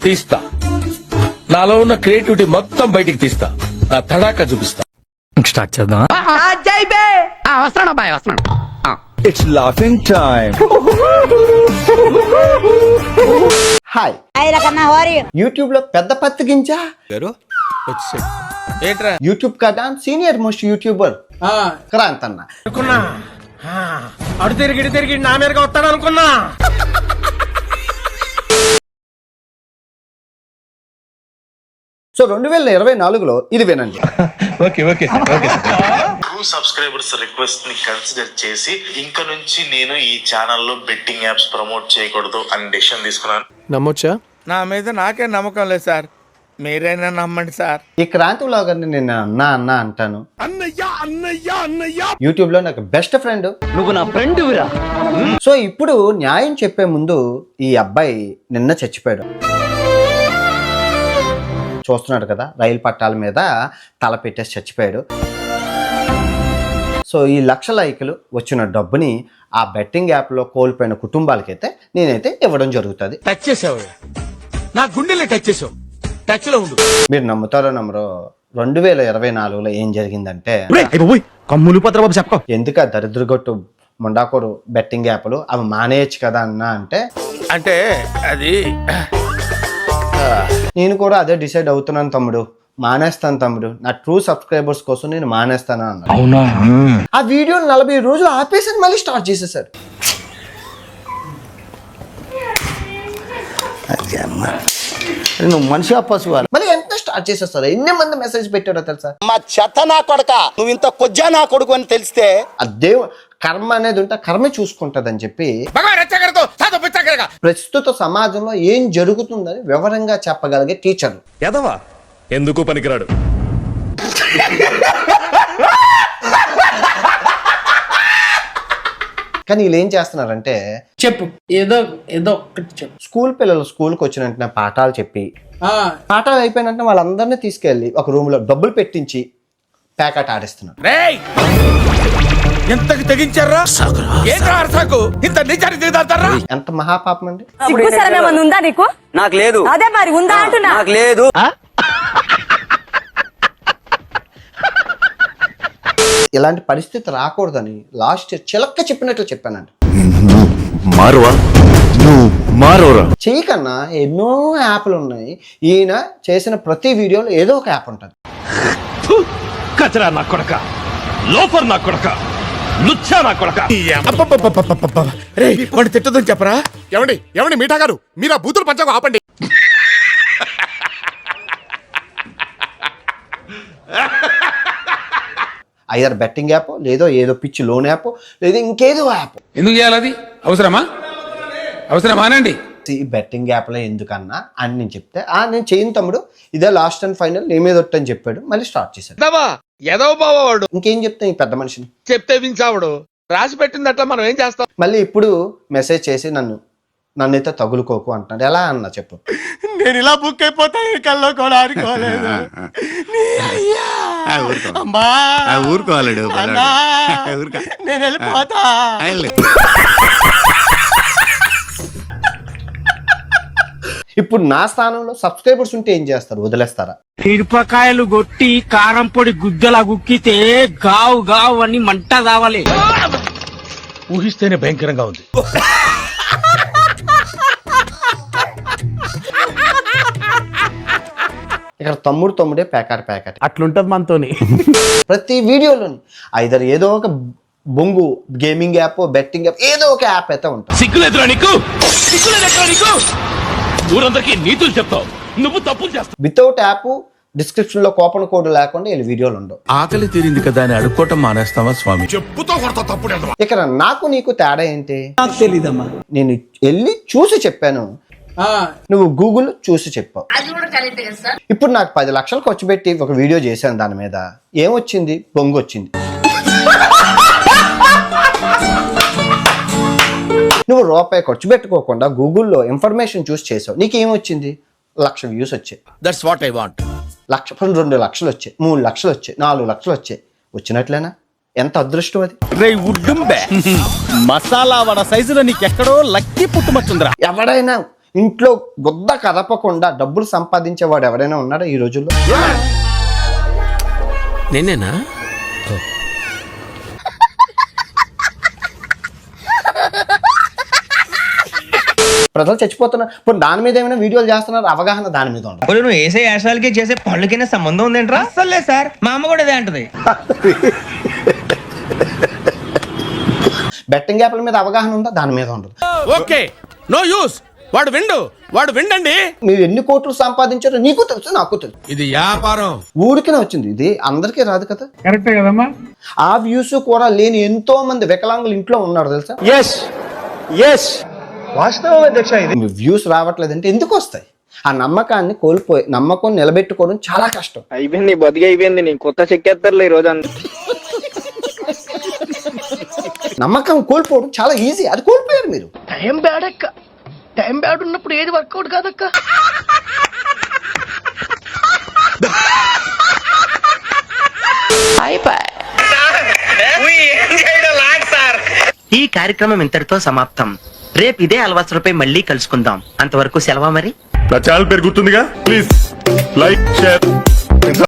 తీస్తా. నాలో ఉన్న క్రియేటివిటీ మొత్తం బయటికి తీస్తా. నా తడాకా చూపిస్తా. స్టార్ట్ చేద్దాం. వస్తున్నాడు అబ్బాయి వస్తున్నాడు. It's laughing time. Hi, Hi, YouTube లో పెద్ద పత్తికించా ఏంట్రా యూట్యూబ్ కదా సీనియర్ మోస్ట్ యూట్యూబర్ క్రాంత్ అన్న. అడు తిరిగి నా మీదగా వస్తాడు అనుకున్నా. సో 2024లో ఇది వినండి. సబ్స్క్రైబర్స్ రిక్వెస్ట్ ని కన్సిడర్ చేసి ఇంకా నుంచి నేను ఈ ఛానల్లో బెట్టింగ్ యాప్స్ ప్రమోట్ చేయకూడదు అని డెసిషన్ తీసుకున్నాను. నమ్మొచ్చా? నా మీద నాకే నమ్మకం లేదు సార్, మీరైనా నమ్మండి సార్. ఈ క్రాంతి వ్లాగర్ని నేను అన్న అంటాను. యూట్యూబ్ లో నాకు బెస్ట్ ఫ్రెండ్. నువ్వు నా ఫ్రెండ్ విరా. సో ఇప్పుడు న్యాయం చెప్పే ముందు ఈ అబ్బాయి నిన్న చచ్చిపోయాడు. చూస్తున్నాడు కదా, రైలు పట్టాల మీద తల పెట్టేసి చచ్చిపోయాడు. సో ఈ 1,00,000 లైకులు వచ్చిన డబ్బుని ఆ బెట్టింగ్ యాప్ లో కోల్పోయిన కుటుంబాలకైతే నేనైతే ఇవ్వడం జరుగుతుంది. టచ్ చేసావు, నా గుండెల్ని టచ్ చేసావు. టచ్ లో ఉండు. మీరు నమ్ముతారో నమ్మరో 2024లో ఏం జరిగిందంటే, కమ్ములు పత్రబాబు చెప్ప ఎందుకు ఆ దరిద్రగొట్టు ముండాకోరు బెట్టింగ్ యాప్లు అవి మానేయచ్చు కదా అన్న అంటే అది నేను కూడా అదే డిసైడ్ అవుతున్నాను తమ్ముడు, మానేస్తాను తమ్ముడు, నా ట్రూ సబ్స్క్రైబర్స్ కోసం నేను మానేస్తాను అన్నాడు. అవునా? ఆ వీడియోని 40 రోజులు ఆపేసి మళ్ళీ స్టార్ట్ చేసేసారు. నువ్వు మనిషి పశువు మళ్ళీ ఎంత స్టార్ట్ చేసేస్తారు. ఎన్ని మంది మెసేజ్ పెట్టారో తెలుసా? మా చెత్త నా కొడక, నువ్వు ఇంత కొజ్జా నా కొడుకు అని తెలిస్తే ఆ కర్మ అనేది ఉంటే కర్మ చూసుకుంటదని చెప్పి ప్రస్తుత సమాజంలో ఏం జరుగుతుందని వివరంగా చెప్పగలిగే టీచర్లు. ఎదవా ఎందుకు పనికిరాడు. కానీ వీళ్ళు ఏం చేస్తున్నారంటే, చెప్పు ఏదో ఒక్కటి చెప్పు. స్కూల్ పిల్లలు స్కూల్కి వచ్చిన వెంటనే పాఠాలు చెప్పి, పాఠాలు అయిపోయిన వెంటనే వాళ్ళందరినీ తీసుకెళ్లి ఒక రూమ్ లో డబ్బులు పెట్టించి ప్యాకెట్ ఆడిస్తున్నారు. ఎంతకు తెగించారా? ఇంత నిజాన్ని దిగుతారా? ఎంత మహాపాపం అండి. ఉందా నీకు? నాకు లేదు. అదే మరి ఉందా అంటున్నా. నాకు లేదు. ఇలాంటి పరిస్థితి రాకూడదని లాస్ట్ ఇయర్ చిలక్క చెప్పినట్లు చెప్పానండి. చేయకన్నా ఎన్నో యాప్లు ఉన్నాయి. ఈయన చేసిన ప్రతి వీడియోలో ఏదో ఒక యాప్ ఉంటుంది. కచరా నా కొడక, లోఫర్ నా కొడక, లుచ్చా నా కొడక. వాడు తిట్టదని చెప్పరా? ఏమండి మీఠా గారు, మీరు ఆ బూతులు పంచకు ఆపండి. ఐదర్ బెట్టింగ్ యాప్, లేదో ఏదో పిచ్చి లోన్ యాప్, లేదా ఇంకేదో యాప్. ఎందుకు చేయాలి? అది అవసరమా అనండి. ఈ బెట్టింగ్ యాప్ లో ఎందుకన్నా అని నేను చెప్తే, నేను చేయను తమ్ముడు, ఇదే లాస్ట్ అండ్ ఫైనల్, నీ మీద ఒట్టని చెప్పాడు. మళ్ళీ స్టార్ట్ చేశాడు. ఏదో బావాడు ఇంకేం చెప్తాను ఈ పెద్ద మనిషిని. చెప్తే వించావుడు రాసి పెట్టిందట్లా మనం ఏం చేస్తాం? మళ్ళీ ఇప్పుడు మెసేజ్ చేసి నన్నైతే తగులుకోకు అంటున్నాడు. ఎలా అన్నా చెప్పు. నేను ఇలా బుక్ అయిపోతాను, కల్లో కూడా ఆడుకోలేదు. నేను వెళ్ళిపోతా. ఇప్పుడు నా స్థానంలో సబ్స్క్రైబర్స్ ఉంటే ఏం చేస్తారు? వదిలేస్తారా? మిరపకాయలు కొట్టి కారం పొడి గుద్దలా గుక్కితే గావు గావు అని మంట కావాలి. ఊహిస్తేనే భయంకరంగా ఉంది. ఇక్కడ తమ్ముడే ప్యాకెట్ అట్లుంటది మనతోని. ప్రతి వీడియోలోని ఐదర్ ఏదో ఒక బొంగు గేమింగ్ యాప్, బెట్టింగ్ యాప్, ఏదో ఒక యాప్ అయితే ఉంటుంది. సిగ్గులేదురా నీకు? ఊరందరికీ నీతులు చెప్తావు, నువ్వు తప్పులు చేస్తావు. వితౌట్ యాప్ డిస్క్రిప్షన్ లో కూపన్ కోడ్ లేకుండా వీళ్ళు వీడియోలు ఉండవు. ఆకలి తీరింది కదా అని అడుక్కోవటం మానేస్తావా స్వామి? చెప్పుతో కొడతా తప్పుడు. ఇక్కడ నాకు నీకు తేడా ఏంటి? నాకు తెలీదమ్మా. నేను వెళ్ళి చూసి చెప్పాను, నువ్వు గూగుల్ చూసి చెప్పావు. ఇప్పుడు నాకు 10 లక్షలు ఖర్చు పెట్టి ఒక వీడియో చేశాను, దాని మీద ఏమొచ్చింది? బొంగు వచ్చింది. నువ్వు రూపాయి ఖర్చు పెట్టుకోకుండా గూగుల్లో ఇన్ఫర్మేషన్ చూసి చేసావు, నీకేమొచ్చింది? 1,00,000 వ్యూస్ వచ్చాయి. That's what I want. 2 లక్షలు వచ్చాయి, 3 లక్షలు వచ్చాయి, 4 లక్షలు వచ్చాయి. వచ్చినట్లేనా? ఎంత అదృష్టం అది. మసాలా వడ సైజులో నీకెక్కడో లక్కీ పుట్టుమచ్చుందిరా. ఎవడైనా ఇంట్లో గుద్ద కదపకుండా డబ్బులు సంపాదించేవాడు ఎవరైనా ఉన్నాడా ఈ రోజుల్లో? నేనేనా? ప్రజలు చచ్చిపోతున్నారు. ఇప్పుడు దాని మీద ఏమైనా వీడియోలు చేస్తున్నారు, అవగాహన దాని మీద ఉండదు. నువ్వు వేసే యాశాలకి చేసే పళ్ళకైనా సంబంధం ఉందేంట్రా? అసలే సార్, మా అమ్మ కూడా అదే అంటది. బెట్టింగ్ యాప్ల మీద అవగాహన ఉందా? దాని మీద ఉండదు. Okay, no use. వాడు విండండి. మీరు ఎన్ని కోట్లు సంపాదించారో నీకు తెలుసు, నాకు తెలుసు. ఇది వ్యాపారం. ఊరికినే వచ్చింది, ఇది అందరికీ రాదు కదా. కరెక్టే కదమ్మా. ఆ వ్యూస్ కూడా లేని ఎంతో మంది వికలాంగులు ఇంట్లో ఉన్నారు తెలుసా. వాస్తవం అధ్యక్ష ఇది. వ్యూస్ రావట్లేదంటే ఎందుకు వస్తాయి? ఆ నమ్మకాన్ని కోల్పోయి నమ్మకం నిలబెట్టుకోవడం చాలా కష్టం. అయిపోయింది, బతికి అయిపోయింది. నేను కొత్త చెక్కేస్తారులే ఈ రోజు అంతా. నమ్మకం కోల్పోవడం చాలా ఈజీ, అది కోల్పోయారు మీరు. టైం బ్యాడ్ అక్క, టైం బ్యాడ్ ఉన్నప్పుడు ఏది వర్కౌట్ కాదక్క. ఈ కార్యక్రమం ఇంతటితో సమాప్తం. రేపు ఇదే అలవాసులపై మళ్ళీ కలుసుకుందాం. అంతవరకు సెలవా మరి. నా ఛానల్ పేరు గుర్తుందిగా, ప్లీజ్ లైక్ షేర్.